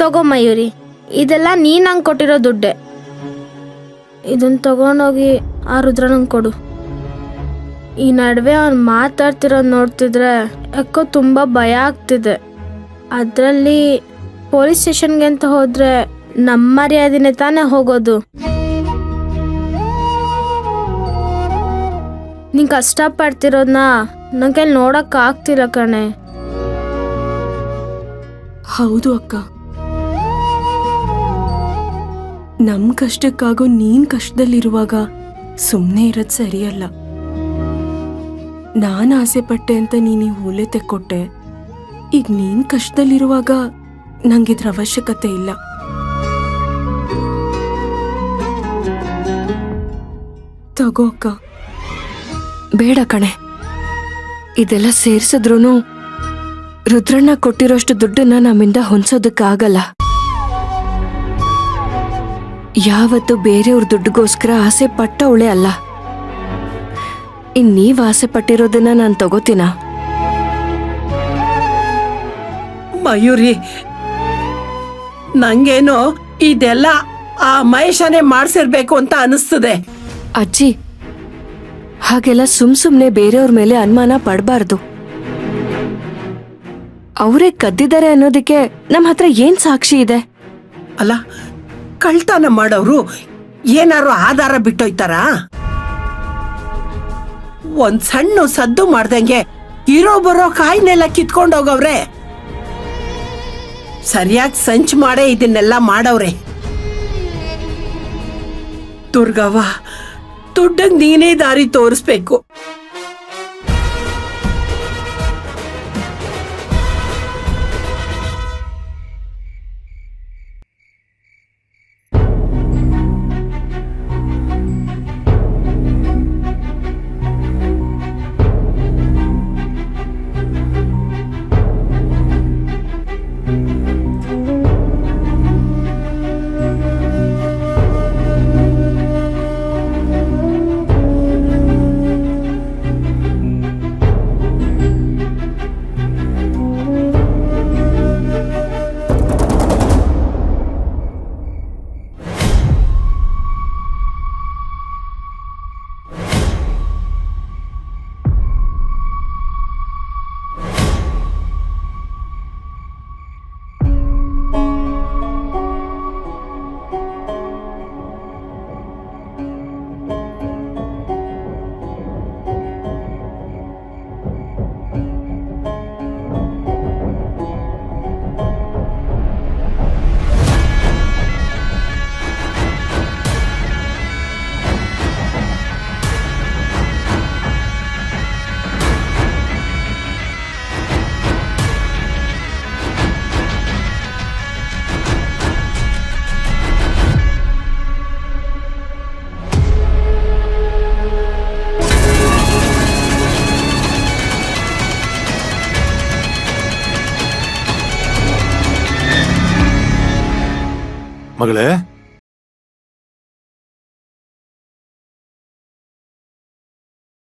ತಗೋ ಮಯೂರಿ, ಇದೆಲ್ಲ ನೀನು ನಂಗೆ ಕೊಟ್ಟಿರೋ ದುಡ್ಡೆ. ಇದನ್ನ ತಗೊಂಡೋಗಿ ಆ ರುದ್ರನಂಗೆ ಕೊಡು. ಈ ನಡುವೆ ಅವ್ನು ಮಾತಾಡ್ತಿರೋದು ನೋಡ್ತಿದ್ರೆ ಯಾಕೋ ತುಂಬ ಭಯ ಆಗ್ತಿದೆ. ಅದರಲ್ಲಿ ಪೊಲೀಸ್ ಸ್ಟೇಷನ್ಗೆ ಅಂತ ಹೋದರೆ ನಮ್ಮ ಮರ್ಯಾದೆನೇ ತಾನೇ ಹೋಗೋದು. ನೀನು ಕಷ್ಟಪಡ್ತಿರೋದನ್ನ ನನ್ನ ಕೈಲಿ ನೋಡೋಕ್ಕಾಗ್ತಿಲ್ಲ ಕಣೆ. ಹೌದು ಅಕ್ಕ, ನಮ್ ಕಷ್ಟಕ್ಕಾಗೋ ನೀನ್ ಕಷ್ಟದಲ್ಲಿರುವಾಗ ಸುಮ್ಮನೆ ಇರೋದು ಸರಿಯಲ್ಲ. ನಾನು ಆಸೆ ಪಟ್ಟೆ ಅಂತ ನೀನು ಈ ಓಲೆ ತೆಕ್ಕೊಟ್ಟೆ. ಈಗ ನೀನ್ ಕಷ್ಟದಲ್ಲಿರುವಾಗ ನಂಗಿದ್ರ ಅವಶ್ಯಕತೆ ಇಲ್ಲ. ತಗೋ ಅಕ್ಕ. ಬೇಡ ಕಣೆ, ಇದೆಲ್ಲ ಸೇರ್ಸಿದ್ರೂ ರುದ್ರಣ್ಣ ಕೊಟ್ಟಿರೋಷ್ಟು ದುಡ್ಡನ್ನ ನಮ್ಮಿಂದ ಹೊಂದೋದಕ್ಕಾಗಲ್ಲ. ಯಾವತ್ತು ಬೇರೆಯವ್ರ ದುಡ್ಡುಗೋಸ್ಕರ ಆಸೆ ಪಟ್ಟವಳೆ ಅಲ್ಲ. ನೀವ್ ಆಸೆ ಪಟ್ಟಿರೋದನ್ನ ನಾನು ತಗೋತೀನ? ಮಯೂರಿ, ನಂಗೇನೋ ಇದೆಲ್ಲ ಆ ಮಹೇಶನೇ ಮಾಡ್ಸಿರ್ಬೇಕು ಅಂತ ಅನಿಸ್ತದೆ. ಅಜ್ಜಿ, ಹಾಗೆಲ್ಲ ಸುಮ್ನೆ ಬೇರೆಯವ್ರ ಮೇಲೆ ಅನುಮಾನ ಪಡಬಾರ್ದು. ಅವರೇ ಕದ್ದಿದ್ದಾರೆ ಅನ್ನೋದಕ್ಕೆ ನಮ್ಮ ಹತ್ರ ಏನ್ ಸಾಕ್ಷಿ ಇದೆ? ಅಲ್ಲ, ಕಳ್ತನ ಮಾಡೋರು ಏನಾರು ಆಧಾರ ಬಿಟ್ಟೋಯ್ತಾರ? ಒಂದ್ ಸಣ್ಣ ಸದ್ದು ಮಾಡ್ದಂಗೆ ಇರೋ ಬರೋ ಕಾಯಿನೆಲ್ಲ ಕಿತ್ಕೊಂಡೋಗವ್ರೆ. ಸರಿಯಾಗಿ ಸಂಚು ಮಾಡೇ ಇದನ್ನೆಲ್ಲ ಮಾಡವ್ರೆ. ದುರ್ಗವ್ವ, ದುಡ್ಡಂಗ್ ನೀನೇ ದಾರಿ ತೋರಿಸ್ಬೇಕು. ಮಗಳೇ,